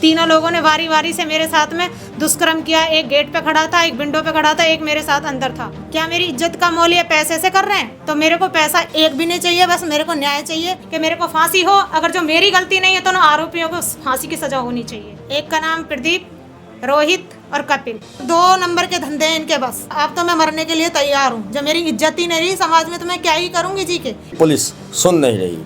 तीनों लोगों ने वारी वारी से मेरे साथ में दुष्कर्म किया। एक गेट पे खड़ा था, एक विंडो पे खड़ा था, एक मेरे साथ अंदर था। क्या मेरी इज्जत का मोल ये पैसे से कर रहे हैं? तो मेरे को पैसा एक भी नहीं चाहिए, बस मेरे को न्याय चाहिए कि मेरे को फांसी हो। अगर जो मेरी गलती नहीं है तो ना आरोपियों को फांसी की सजा होनी चाहिए। एक का नाम प्रदीप, रोहित और कपिल। 2 नंबर के धंधे हैं इनके बस। अब तो मैं मरने के लिए तैयार हूँ। जब मेरी इज्जत ही नहीं रही समाज में तो मैं क्या ही करूँगी जी के। पुलिस सुन नहीं रही,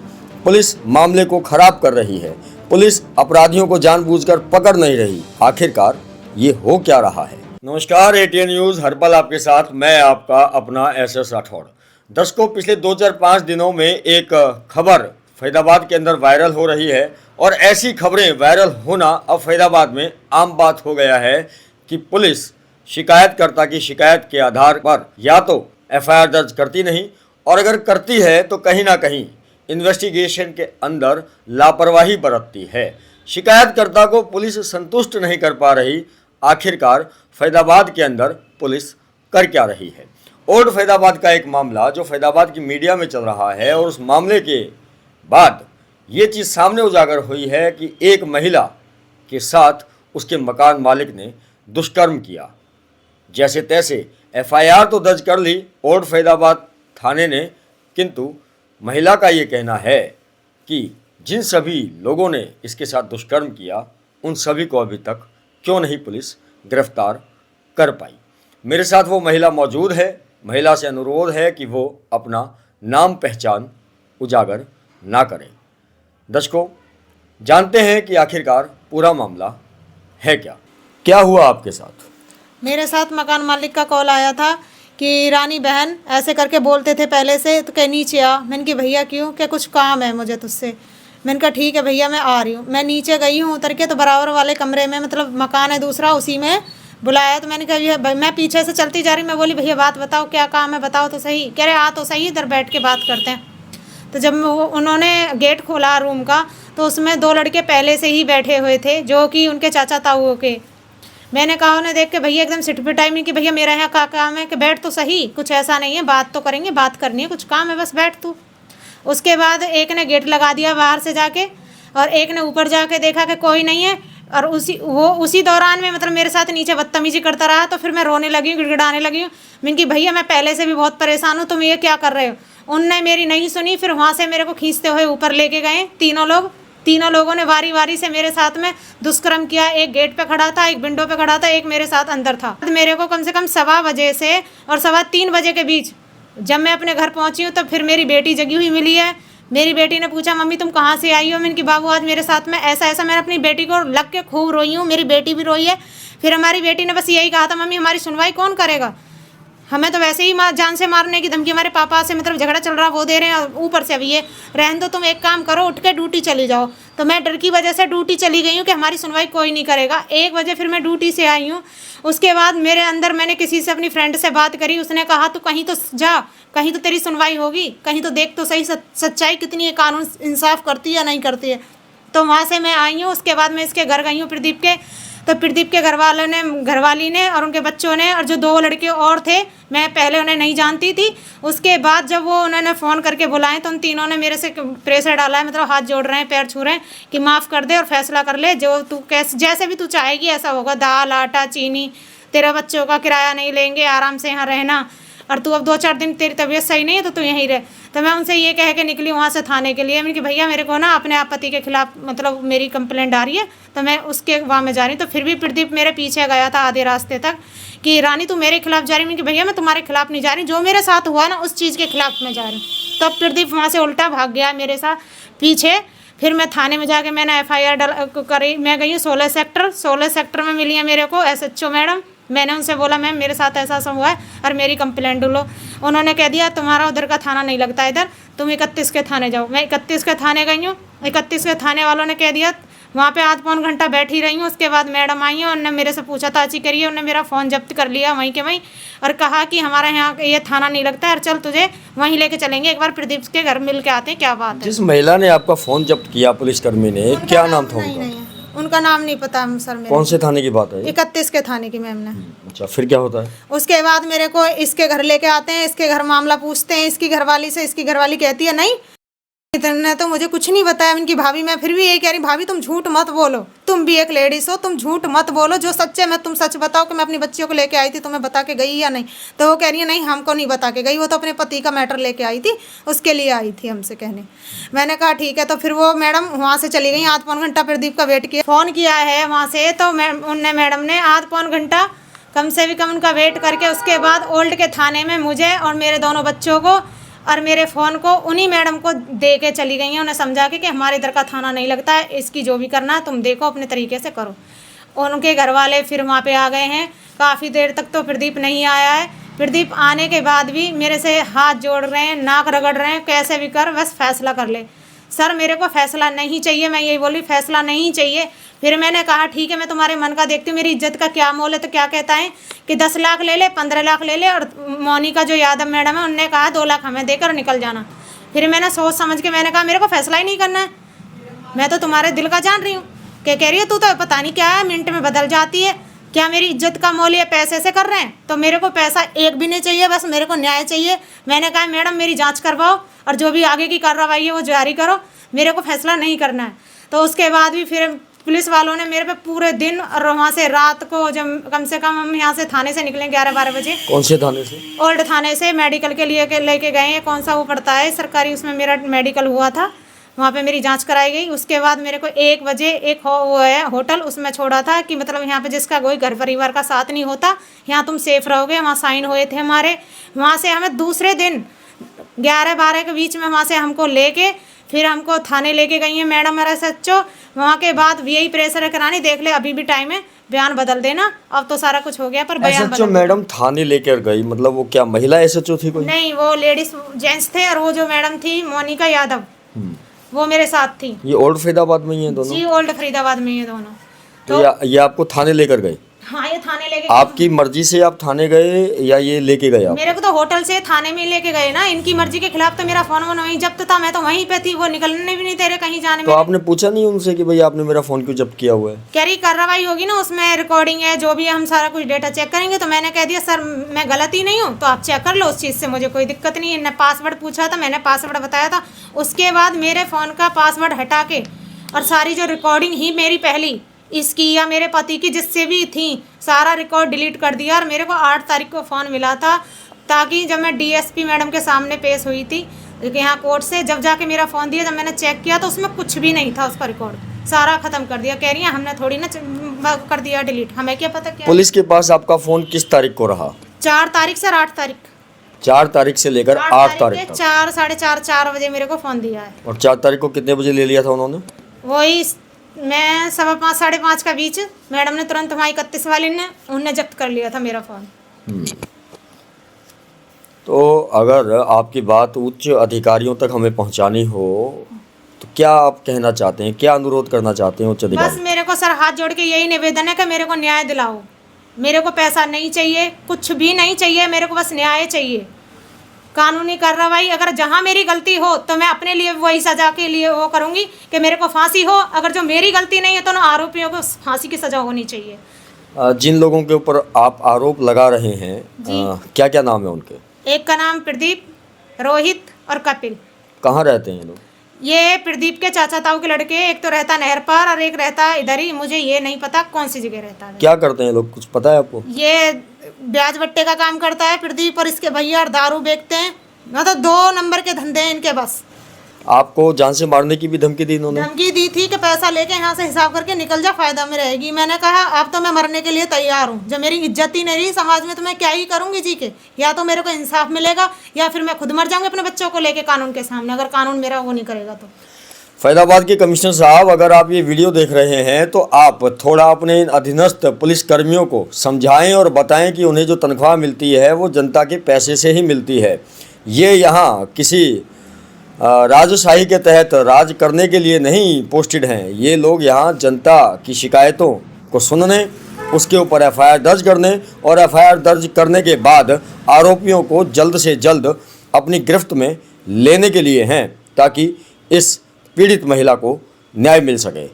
पुलिस मामले को खराब कर रही है, पुलिस अपराधियों को जानबूझकर पकड़ नहीं रही। आखिरकार ये हो क्या रहा है? नमस्कार, एटीएन न्यूज हर पल आपके साथ। मैं आपका अपना एसएस राठौड़। दर्शकों, पिछले 2-4-5 दिनों में एक खबर फैजाबाद के अंदर वायरल हो रही है और ऐसी खबरें वायरल होना अब फैजाबाद में आम बात हो गया है कि पुलिस शिकायतकर्ता की शिकायत के आधार पर या तो एफआईआर दर्ज करती नहीं, और अगर करती है तो कहीं ना कहीं इन्वेस्टिगेशन के अंदर लापरवाही बरतती है। शिकायतकर्ता को पुलिस संतुष्ट नहीं कर पा रही। आखिरकार फैजाबाद के अंदर पुलिस कर क्या रही है? ओल्ड फैजाबाद का एक मामला जो फैजाबाद की मीडिया में चल रहा है, और उस मामले के बाद ये चीज़ सामने उजागर हुई है कि एक महिला के साथ उसके मकान मालिक ने दुष्कर्म किया। जैसे तैसे एफआईआर तो दर्ज कर ली ओल्ड फैजाबाद थाने ने, किंतु महिला का ये कहना है कि जिन सभी लोगों ने इसके साथ दुष्कर्म किया उन सभी को अभी तक क्यों नहीं पुलिस गिरफ्तार कर पाई। मेरे साथ वो महिला मौजूद है। महिला से अनुरोध है कि वो अपना नाम पहचान उजागर ना करें। दर्शकों, जानते हैं कि आखिरकार पूरा मामला है क्या? क्या हुआ आपके साथ? मेरे साथ मकान मालिक का कॉल आया था कि रानी बहन ऐसे करके बोलते थे पहले से, तो कह नीचे आ। मैंने कि भैया क्यों? क्या कुछ काम है मुझे तुझसे। मैंने कहा ठीक है भैया मैं आ रही हूँ। मैं नीचे गई हूँ उतर के, तो बराबर वाले कमरे में, मतलब मकान है दूसरा, उसी में बुलाया। तो मैंने कहा मैं पीछे से चलती जा रही, मैं बोली भैया बात बताओ क्या काम है, बताओ तो सही। कह रहे आ तो सही, इधर बैठ के बात करते हैं। तो जब उन्होंने गेट खोला रूम का, तो उसमें 2 लड़के पहले से ही बैठे हुए थे जो कि उनके चाचा ताऊओं के। मैंने कहा उन्हें देख के भैया एकदम सिट पे टाइम नहीं कि भैया मेरा यहाँ क्या काम है, कि बैठ तो सही, कुछ ऐसा नहीं है, बात तो करेंगे, बात करनी है, कुछ काम है, बस बैठ तू। उसके बाद एक ने गेट लगा दिया बाहर से जाके, और एक ने ऊपर जाके देखा कि कोई नहीं है, और उसी दौरान में मतलब मेरे साथ नीचे बदतमीजी करता रहा। तो फिर मैं रोने लगी, गिड़गिड़ाने लगी। मैंने कि भैया मैं पहले से भी बहुत परेशान हूँ, तुम ये क्या कर रहे हो? उनने मेरी नहीं सुनी। फिर वहाँ से मेरे को खींचते हुए ऊपर लेके गए तीनों लोगों ने वारी वारी से मेरे साथ में दुष्कर्म किया। एक गेट पे खड़ा था, एक विंडो पे खड़ा था, एक मेरे साथ अंदर था। मेरे को कम से कम 2:15 बजे से और 3:15 बजे के बीच जब मैं अपने घर पहुंची हूँ, तब फिर मेरी बेटी जगी हुई मिली है। मेरी बेटी ने पूछा मम्मी तुम कहाँ से आई हो? मैंने कि बाबू आज मेरे साथ में ऐसा। मैंने अपनी बेटी को लग के खूब रोई हूँ, मेरी बेटी भी रोई है। फिर हमारी बेटी ने बस यही कहा था मम्मी हमारी सुनवाई कौन करेगा, हमें तो वैसे ही जान से मारने की धमकी हमारे पापा से मतलब झगड़ा चल रहा वो दे रहे हैं, ऊपर से अभी ये रहने दो, तुम एक काम करो उठ के ड्यूटी चली जाओ। तो मैं डर की वजह से ड्यूटी चली गई हूँ कि हमारी सुनवाई कोई नहीं करेगा। 1 बजे फिर मैं ड्यूटी से आई हूँ। उसके बाद मेरे अंदर मैंने किसी से अपनी फ्रेंड से बात करी, उसने कहा तू कहीं तो जा, कहीं तो तेरी सुनवाई होगी, कहीं तो देख तो सही सच्चाई कितनी है, कानून इंसाफ करती है या नहीं करती है। तो वहाँ से मैं आई हूँ। उसके बाद मैं इसके घर गई हूँ प्रदीप के। तो प्रदीप के घरवाली ने और उनके बच्चों ने, और जो 2 लड़के और थे, मैं पहले उन्हें नहीं जानती थी। उसके बाद जब वो उन्होंने फ़ोन करके बुलाए तो उन तीनों ने मेरे से प्रेशर डाला है, मतलब हाथ जोड़ रहे हैं, पैर छू रहे हैं कि माफ़ कर दे और फैसला कर ले, जो तू जैसे भी तू चाहेगी ऐसा होगा, दाल आटा चीनी, तेरे बच्चों का किराया नहीं लेंगे, आराम से यहाँ रहना, और तू अब 2-4 दिन तेरी तबीयत सही नहीं है तो तू यहीं रह। तो मैं उनसे ये कह के निकली वहाँ से थाने के लिए। मैंने कि भैया मेरे को ना अपने आप पति के खिलाफ मतलब मेरी कंप्लेंट आ रही है, तो मैं उसके वहाँ में जा रही हूँ। तो फिर भी प्रदीप मेरे पीछे गया था आधे रास्ते तक कि रानी तू मेरे खिलाफ जा रही है। मैंने कि भैया मैं तुम्हारे खिलाफ नहीं जा रही, जो मेरे साथ हुआ ना उस चीज़ के खिलाफ मैं जा रही हूँ। तब प्रदीप वहाँ से उल्टा भाग गया मेरे साथ पीछे। फिर मैं थाने में जाके मैंने एफआईआर करी। मैं गई हूँ 16 सेक्टर में मिली है मेरे को एसएचओ मैडम। मैंने उनसे बोला मैम मेरे साथ ऐसा हुआ है और मेरी कंप्लेंट लो। उन्होंने कह दिया तुम्हारा उधर का थाना नहीं लगता इधर, तुम 31 के थाने जाओ। मैं 31 के थाने गई हूँ। 31 के थाने वालों ने कह दिया, वहाँ पे आध पौन घंटा बैठी रही हूँ। उसके बाद मैडम आई हैं, उन्होंने मेरे से पूछताछ करी है, उन्होंने मेरा फ़ोन जब्त कर लिया वहीं के वहीं, और कहा कि हमारे यहाँ ये थाना नहीं लगता है और चल तुझे वहीं लेके चलेंगे, एक बार प्रदीप के घर मिल के आते हैं क्या बात है। जिस महिला ने आपका फ़ोन जब्त किया पुलिसकर्मी ने, क्या नाम था उनका? नहीं, उनका नाम नहीं पता सर। कौन से थाने की बात है? 31 के थाने की मैम ने। अच्छा, फिर क्या होता है? उसके बाद मेरे को इसके घर लेके आते हैं, इसके घर मामला पूछते हैं, इसकी घरवाली से। इसकी घरवाली कहती है नहीं इतने तो मुझे कुछ नहीं बताया इनकी भाभी। मैं फिर भी यही कह रही, भाभी तुम झूठ मत बोलो, तुम भी एक लेडीज हो, तुम झूठ मत बोलो, जो सच है मैं तुम सच बताओ कि मैं अपनी बच्चियों को लेके आई थी, तुम्हें बता के गई या नहीं। तो वो कह रही है नहीं हमको नहीं बता के गई, वो तो अपने पति का मैटर लेके आई थी, उसके लिए आई थी हमसे कहने। मैंने कहा ठीक है। तो फिर वो मैडम वहाँ से चली गई, आध पौन घंटा प्रदीप का वेट किया, फ़ोन किया है वहाँ से, तो उनने मैडम ने आध पौन घंटा कम से भी कम उनका वेट करके उसके बाद ओल्ड के थाने में मुझे और मेरे दोनों बच्चों को और मेरे फ़ोन को उन्हीं मैडम को दे के चली गई हैं। उन्हें समझा के कि हमारे इधर का थाना नहीं लगता है, इसकी जो भी करना है तुम देखो अपने तरीके से करो। और उनके घर वाले फिर वहाँ पे आ गए हैं। काफ़ी देर तक तो प्रदीप नहीं आया है। प्रदीप आने के बाद भी मेरे से हाथ जोड़ रहे हैं, नाक रगड़ रहे हैं, कैसे भी कर बस फैसला कर ले। सर मेरे को फ़ैसला नहीं चाहिए, मैं यही बोली फ़ैसला नहीं चाहिए। फिर मैंने कहा ठीक है मैं तुम्हारे मन का देखती हूँ, मेरी इज्जत का क्या मोल है। तो क्या कहता है कि 10 लाख ले ले, 15 लाख ले ले, और मोनिका जो यादव मैडम है उनने कहा 2 लाख हमें देकर निकल जाना। फिर मैंने सोच समझ के मैंने कहा मेरे को फैसला ही नहीं करना है, मैं तो तुम्हारे दिल का जान रही हूँ। क्या कह रही है तू तो पता नहीं क्या है, मिनट में बदल जाती है, क्या मेरी इज्जत का मोल ये पैसे से कर रहे हैं? तो मेरे को पैसा एक भी नहीं चाहिए, बस मेरे को न्याय चाहिए। मैंने कहा मैडम मेरी जांच करवाओ और जो भी आगे की कार्रवाई है वो जारी करो, मेरे को फैसला नहीं करना है। तो उसके बाद भी फिर पुलिस वालों ने मेरे पे पूरे दिन और वहाँ से रात को जब कम से कम हम यहाँ से थाने से निकले 11-12 बजे। कौन से थाने से? ओल्ड थाने से मेडिकल के लिए लेके गए हैं, कौन सा वो पड़ता है सरकारी, उसमें मेरा मेडिकल हुआ था, वहाँ पे मेरी जांच कराई गई। उसके बाद मेरे को 1 बजे एक वो है होटल, उसमें छोड़ा था कि मतलब यहाँ पे जिसका कोई घर परिवार का साथ नहीं होता यहाँ तुम सेफ रहोगे, वहाँ साइन हुए थे हमारे। वहाँ से हमें दूसरे दिन 11-12 के बीच में वहाँ से हमको लेके फिर हमको थाने लेके गई हैं मैडम और SHO। वहाँ के बाद VI प्रेशर करानी, देख ले अभी भी टाइम है, बयान बदल देना। अब तो सारा कुछ हो गया पर बयान SHO मैडम थाने लेकर गई, मतलब वो क्या महिला SHO थी कोई? नहीं, वो लेडीज जेंट्स थे। और वो जो मैडम थी मोनिका यादव वो मेरे साथ थी। ये ओल्ड फरीदाबाद में ही है दोनों? जी ओल्ड फरीदाबाद में ही है दोनों। तो ये आपको थाने लेकर गए? हाँ ये थाने लेके। आपकी मर्जी से आप थाने गए या ये लेके गए? मेरे को तो होटल से थाने में लेके गए ना, इनकी मर्जी के खिलाफ। तो मेरा फोन वहीं जब्त था, मैं तो वहीं पे थी, वो निकलने भी नहीं दे रहे कहीं जाने में। तो आपने पूछा नहीं उनसे कि भाई आपने मेरा फोन क्यों जब्त किया हुआ है? कह रही कार्रवाई होगी ना, उसमें रिकॉर्डिंग है जो भी है, हम सारा कुछ डेटा चेक करेंगे। तो मैंने कह दिया सर मैं गलत ही नहीं हूँ, तो आप चेक कर लो, उस चीज़ से मुझे कोई दिक्कत नहीं है। पासवर्ड पूछा था, मैंने पासवर्ड बताया था। उसके बाद मेरे फ़ोन का पासवर्ड हटा के और सारी जो रिकॉर्डिंग ही मेरी पहली इसकी या मेरे पति की जिससे भी थी सारा रिकॉर्ड डिलीट कर दिया। और मेरे को 8 तारीख को फ़ोन मिला था, ताकि जब मैं DSP मैडम के सामने पेश हुई थी यहाँ कोर्ट से, जब जाके मेरा फ़ोन दिया, जब मैंने चेक किया तो उसमें कुछ भी नहीं था, उसका रिकॉर्ड सारा ख़त्म कर दिया। कह रही है हमने थोड़ी ना कर दिया डिलीट, हमें क्या पता क्या। पुलिस के पास आपका फ़ोन किस तारीख को रहा? 4 तारीख से 8 तारीख। 4 तारीख से लेकर 8 तारीख तक 4, 4:30, 4 बजे मेरे को फ़ोन दिया है। और 4 तारीख को कितने बजे ले लिया था उन्होंने? वही मैं 5:15, 5:30 का बीच मैडम ने तुरंत हमारी 31 वाली ने उन्हें जब्त कर लिया था मेरा फ़ोन। तो अगर आपकी बात उच्च अधिकारियों तक हमें पहुंचानी हो तो क्या आप कहना चाहते हैं, क्या अनुरोध करना चाहते हैं उच्च अधिकारी? बस मेरे को सर हाथ जोड़ के यही निवेदन है कि मेरे को न्याय दिलाओ। मेरे को पैसा नहीं चाहिए, कुछ भी नहीं चाहिए, मेरे को बस न्याय चाहिए। कानूनी कार्रवाई अगर जहाँ मेरी गलती हो तो मैं अपने लिए वही सज़ा के लिए वो करूँगी कि मेरे को फांसी हो। अगर जो मेरी गलती नहीं है तो ना आरोपियों को फांसी की सज़ा होनी चाहिए। जिन लोगों के ऊपर आप आरोप लगा रहे हैं क्या क्या नाम है उनके? एक का नाम प्रदीप, रोहित और कपिल। कहाँ रहते हैं ये लोग? ये प्रदीप के चाचा ताऊ के लड़के, एक तो रहता नहर पर और एक रहता इधर ही, मुझे ये नहीं पता कौन सी जगह रहता है। क्या करते हैं लोग, कुछ पता है आपको? ये ब्याज बट्टे का काम करता है प्रदीप, और इसके भैया दारू बेचते हैं। मतलब 2 नंबर के धंधे हैं इनके बस। आपको जान से मारने की भी धमकी दी इन्होंने? धमकी दी थी कि पैसा लेके यहाँ से हिसाब करके निकल जा, फायदा में रहेगी। मैंने कहा अब तो मैं मरने के लिए तैयार हूँ, जब मेरी इज्जत ही नहीं रही समाज में तो मैं क्या ही करूँगी जी के। या तो मेरे को इंसाफ मिलेगा या फिर मैं खुद मर जाऊँगी अपने बच्चों को लेके कानून के सामने, अगर कानून मेरा वो नहीं करेगा तो। फैजाबाद के कमिश्नर साहब, अगर आप ये वीडियो देख रहे हैं तो आप थोड़ा अपने अधीनस्थ पुलिस कर्मियों को समझाएं और बताएं कि उन्हें जो तनख्वाह मिलती है वो जनता के पैसे से ही मिलती है। ये यहाँ किसी राजशाही के तहत राज करने के लिए नहीं पोस्टेड हैं। ये लोग यहाँ जनता की शिकायतों को सुनने, उसके ऊपर FIR दर्ज करने और FIR दर्ज करने के बाद आरोपियों को जल्द से जल्द अपनी गिरफ्त में लेने के लिए हैं, ताकि इस पीड़ित महिला को न्याय मिल सके।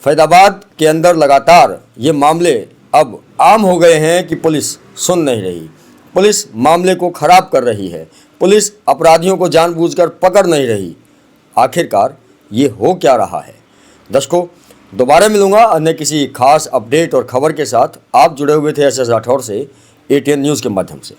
फैजाबाद के अंदर लगातार ये मामले अब आम हो गए हैं कि पुलिस सुन नहीं रही, पुलिस मामले को ख़राब कर रही है, पुलिस अपराधियों को जानबूझकर पकड़ नहीं रही। आखिरकार ये हो क्या रहा है। दर्शकों, दोबारा मिलूंगा अन्य किसी खास अपडेट और खबर के साथ। आप जुड़े हुए थे एस एस राठौर से एटीएन न्यूज़ के माध्यम से।